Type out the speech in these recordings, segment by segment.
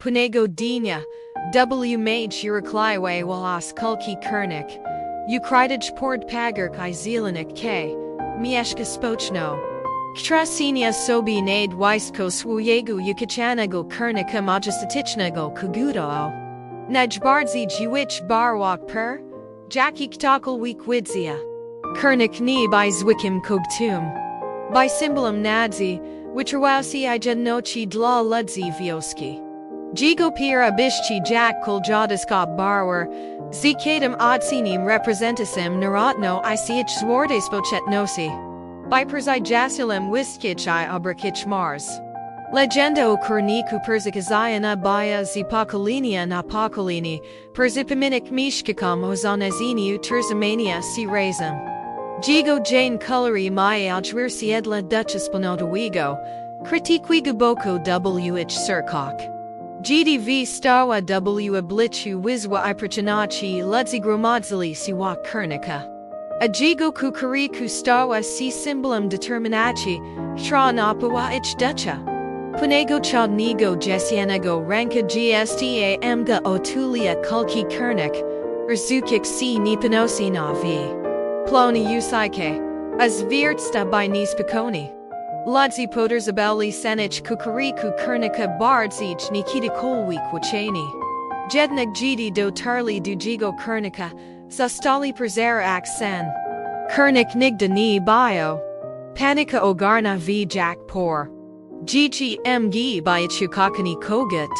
Punego Dina, W. Mage Urukliwe Walas Kulki Kurnik, Ukridij Port Pagark I Zelenik K, Mieszka Spochno. Ktrasinia sobi nade Wisko Swuyegu Yukichanago Kurnika Majestatichnago Kugudao. Najbardzi Jiwich Barwak Per, Jackie Ktakal Week Widzia. Kurnik ni by Zwikim Kogtum. By symbolum Nadzi, Wicherwausi I Jednochi Dla Ludzi Vioski. Jigo Pira Bishchi Jack Kuljadiskop Barwer, Zikadam Odsinim Representasim Narotno Ich Zwordespochetnosi. By Persi Jasulem Wiskich I Obrakich Mars. Legenda o Kurniku Perzikazayana Baya Zipakolinia Napakolini, Perzipaminik Mishkakam Hozanazini Uterzamania Si Razum. Jigo Jane Cullery Mae Aljwir Siedla Duchess Panodawigo, Kritiquiga Boko WH Surkok. GDV Stawa W Ablichu Wizwa Iprachanachi Ludzi Gromadzali Siwa Kurnika. Ajigo Kukariku Stawa Si Symbolum Determinachi, Tra Napawa Ich Ducha. Punego Chodnigo Jesienego Ranka Gsta Emga Otulia Kulki Kurnik, Urzukik Si Nipanosi Na V. Ploni Usaike, as Virtsta by Nispakoni. Ludzi Poderzabeli Senich Kukariku Kurnika Bardzich Nikita Kolwik Wachani. Jednig Gidi do Tarli Dujigo Kurnika, Sastali Perzera Ak Sen. Kurnik Nigda Ni Bio. Panika Ogarna V Jack Por. Gigi Mgi by Chukakani Kogut.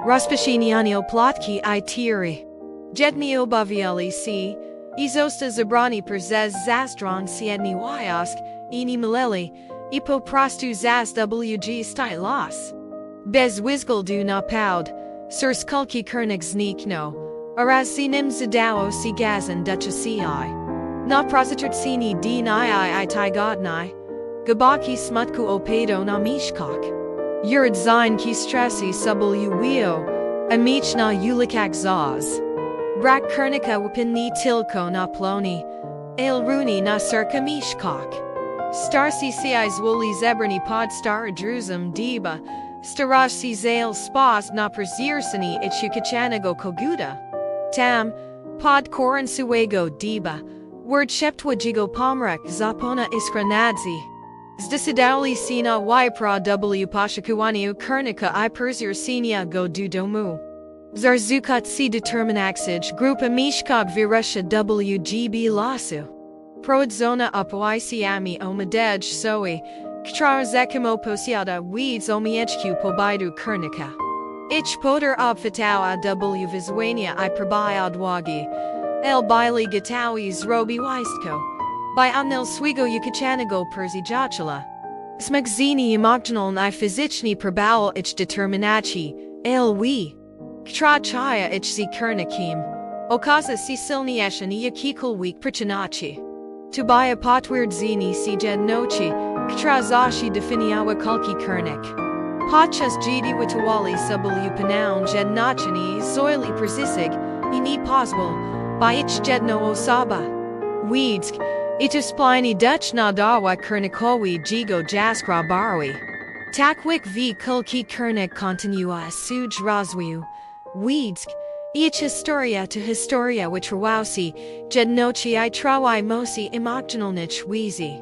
Ruspashiniano Plotki I Tiri. Jedni Obavieli C. Izosta Zabrani Perzez Zastron Siedni Wyosk, Ini Mileli, Ipo Prostu Zaz WG Stylos. Bez Wizgal du na Poud, Sirs Kulki Kurnik Znikno, Araz Sinim Zadao Si Gazan Ducha Si. Na Prositert Sini Din I Tigodni, Gabaki Smutku Opedo na Mishkok. Yurd Zine Ki Stresi Subul Uwio, Amich na Ulikak Zaz. Brak Kurnika Wapin ni Tilko na Ploni, El Runi na Circa Mishkok. Star CCI Zwoli Zebrani Pod Star Druzum Diba, Staraj Si Zale Spas na Perzirsani Ichukachanago Koguda. Tam, Pod Koran Suego Diba, Word Sheptwajigo Pomrak Zapona Iskranadzi. Zdisidauli Sina Ypra W Pashakuaniu Kurnika I Perzir Sinia Go Du Domu. Zarzukat Si Determinaxij Grupa Mishkog Virusha WGB Lasu. Prodzona Upysiami Omadej Soi, Ktrar Zekimo Posiada Weeds Omiechku Pobaidu Kurnika. Ich Poder Obfitau W Vizwania I Prabai Adwagi, El Baili Gatawi Zrobi Weistko. By Amnil Swigo Yukachanago Perzi Jachala. Smagzini Imogjanal Ni Fizichni Prabowel Ich Determinachi, El We. Ktra Chaya Ich Si Kurnikim. Okaza Si Silnieshan Yakikul Week Prichanachi. Tubaya Potwird Zini Si Jed Nochi, Ktra Zashi Definiawa Kulki Kurnik. Pachas Gidi Witawali Subul Upanoun Jed Nachani Zoili Persisig, Ini Poswal, by Ich Jedno Osaba. Weedsk, Itusplini Dutch Nadawa Kurnikowi Jigo Jaskra Barwi. Takwik V Kulki Kurnik Continua Suj Razwiu. Weedsk, Ich Historia to Historia Witrawausi, Jednochi I Trawai Mosi Imogjanalnich Wheezy.